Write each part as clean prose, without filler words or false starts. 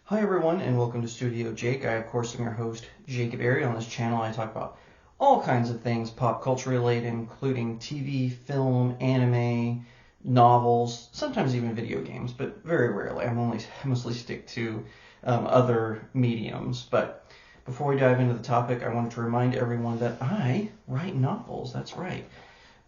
Hi everyone and welcome to Studio Jake. I of course am your host Jacob Airy. On this channel I talk about all kinds of things pop culture related, including TV, film, anime, novels, sometimes even video games, but very rarely. I mostly stick to other mediums. But before we dive into the topic, I wanted to remind everyone that I write novels. That's right.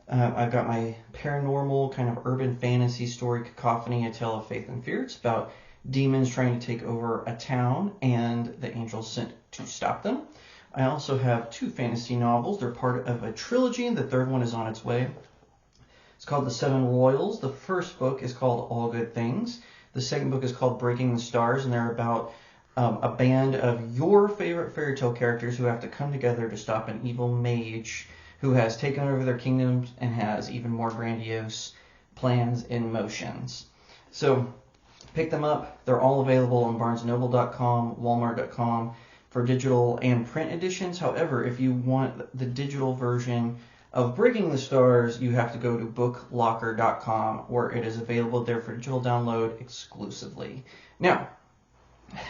I've got my paranormal kind of urban fantasy story, Cacophony, A Tale of Faith and Fear. It's about demons trying to take over a town and the angels sent to stop them. I also have two fantasy novels. They're part of a trilogy. The third one is on its way. It's called The Seven Royals. The first book is called All Good Things. The second book is called Breaking the Stars, and they're about a band of your favorite fairy tale characters who have to come together to stop an evil mage who has taken over their kingdoms and has even more grandiose plans in motions. So pick them up. They're all available on barnesandnoble.com, walmart.com for digital and print editions. However, if you want the digital version of Breaking the Stars, you have to go to booklocker.com where it is available there for digital download exclusively. Now,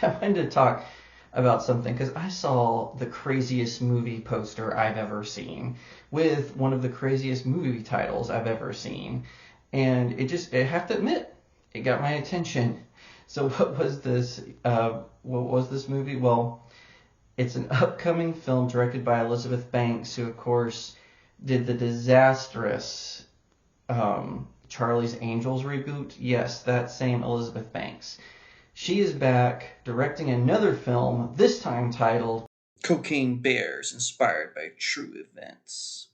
I wanted to talk about something because I saw the craziest movie poster I've ever seen with one of the craziest movie titles I've ever seen. And I have to admit, it got my attention. So what was this movie? Well, it's an upcoming film directed by Elizabeth Banks, who of course did the disastrous Charlie's Angels reboot. Yes, that same Elizabeth Banks. She is back directing another film, this time titled Cocaine Bears, inspired by true events.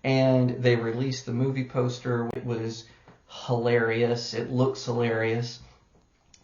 And they released the movie poster. It was hilarious. It looks hilarious.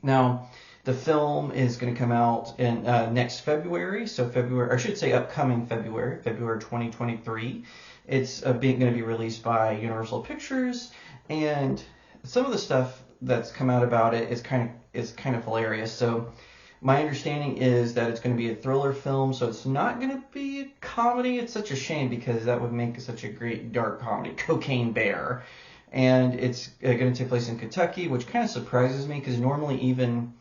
Now, the film is going to come out in next February. So upcoming February 2023. It's going to be released by Universal Pictures, and some of the stuff that's come out about it is kind of hilarious. So my understanding is that it's going to be a thriller film, so it's not going to be a comedy. It's such a shame because that would make such a great dark comedy, Cocaine Bear. And it's going to take place in Kentucky, which kind of surprises me because normally even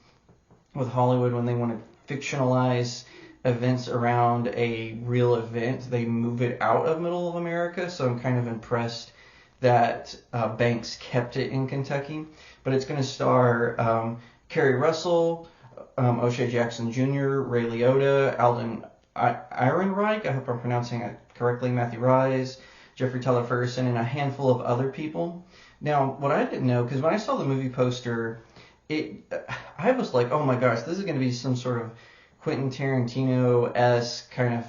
with Hollywood, when they want to fictionalize events around a real event, they move it out of middle of America. So I'm kind of impressed that Banks kept it in Kentucky. But it's going to star Kerry Russell, O'Shea Jackson Jr., Ray Liotta, Alden Ehrenreich, I hope I'm pronouncing it correctly, Matthew Rhys, Jeffrey Tyler Ferguson, and a handful of other people. Now, what I didn't know, because when I saw the movie poster, I was like, oh my gosh, this is going to be some sort of Quentin Tarantino-esque kind of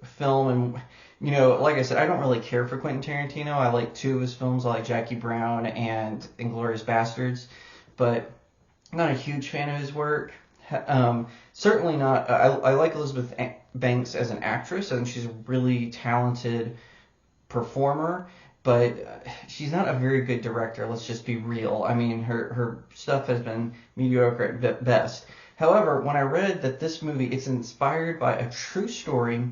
film. And, you know, like I said, I don't really care for Quentin Tarantino. I like two of his films. I like Jackie Brown and Inglourious Basterds, but I'm not a huge fan of his work. Certainly not. I like Elizabeth Banks as an actress. I think she's a really talented performer, but she's not a very good director. Let's just be real. I mean, her stuff has been mediocre at best. However, when I read that this movie, it's inspired by a true story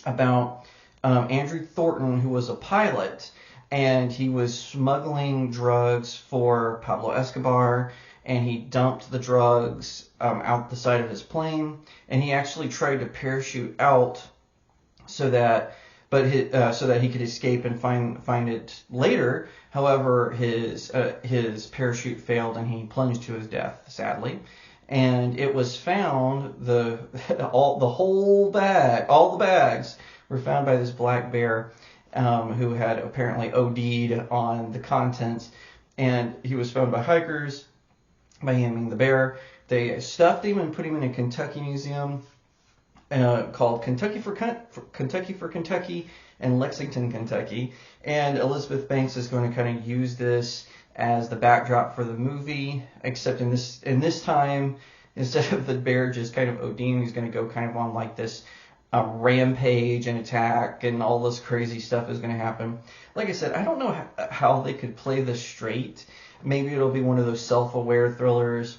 about Andrew Thornton, who was a pilot, and he was smuggling drugs for Pablo Escobar, and he dumped the drugs out the side of his plane, and he actually tried to parachute out so that he could escape and find it later. However, his parachute failed and he plunged to his death, sadly. And it was found, all the bags were found by this black bear who had apparently OD'd on the contents, and he was found by hikers by hanging the bear. They stuffed him and put him in a Kentucky museum called Kentucky for Kentucky and Lexington, Kentucky. And Elizabeth Banks is going to kind of use this as the backdrop for the movie, except in this time, instead of the bear just kind of ODing, he's going to go kind of on like this rampage and attack, and all this crazy stuff is going to happen. Like I said, I don't know how they could play this straight. Maybe it'll be one of those self-aware thrillers.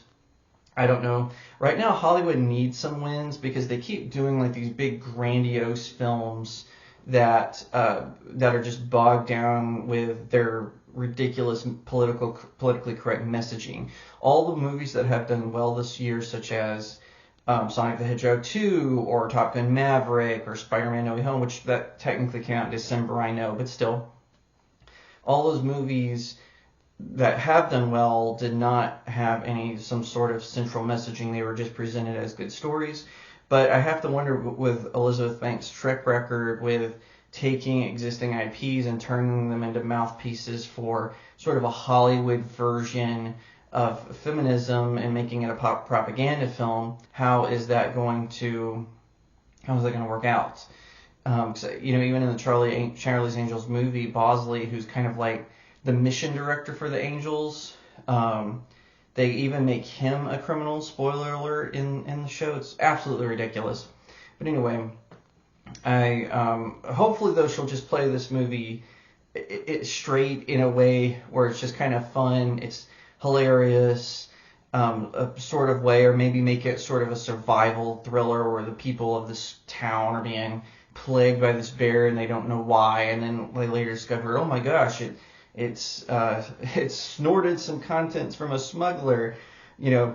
I don't know. Right now, Hollywood needs some wins because they keep doing like these big grandiose films that are just bogged down with their ridiculous politically correct messaging. All the movies that have done well this year, such as Sonic the Hedgehog 2 or Top Gun Maverick or Spider-Man No Way Home, which that technically came out in December, I know, but still, all those movies that have done well did not have some sort of central messaging. They were just presented as good stories. But I have to wonder, with Elizabeth Banks' track record with taking existing IPs and turning them into mouthpieces for sort of a Hollywood version of feminism and making it a pop propaganda film, how is that going to work out? Even in the Charlie's Angels movie, Bosley, who's kind of like the mission director for the Angels, they even make him a criminal. Spoiler alert in the show. It's absolutely ridiculous. But anyway, I hopefully though she'll just play this movie it straight in a way where it's just kind of fun. It's hilarious, a sort of way, or maybe make it sort of a survival thriller where the people of this town are being plagued by this bear and they don't know why, and then they later discover, oh my gosh, it's snorted some contents from a smuggler. I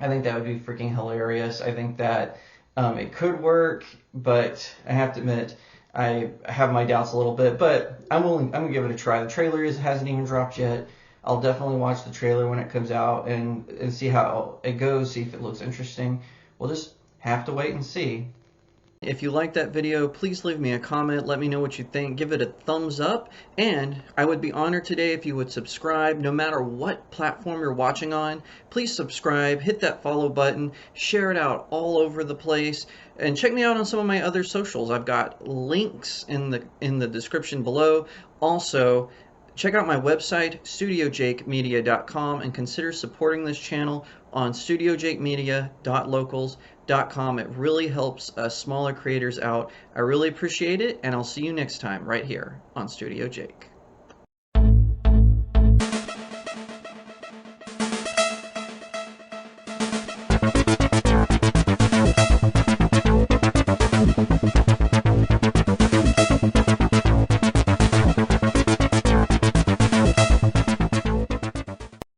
think that would be freaking hilarious. I think that it could work, but I have to admit I have my doubts a little bit. But I'm gonna give it a try. The trailer hasn't even dropped yet. I'll definitely watch the trailer when it comes out and see how it goes, see if it looks interesting. We'll just have to wait and see. If you liked that video, please leave me a comment. Let me know what you think. Give it a thumbs up. And I would be honored today if you would subscribe. No matter what platform you're watching on, please subscribe. Hit that follow button. Share it out all over the place. And check me out on some of my other socials. I've got links in the description below. Also, check out my website, StudioJakeMedia.com, and consider supporting this channel on StudioJakeMedia.locals.com. It really helps us smaller creators out. I really appreciate it, and I'll see you next time right here on Studio Jake.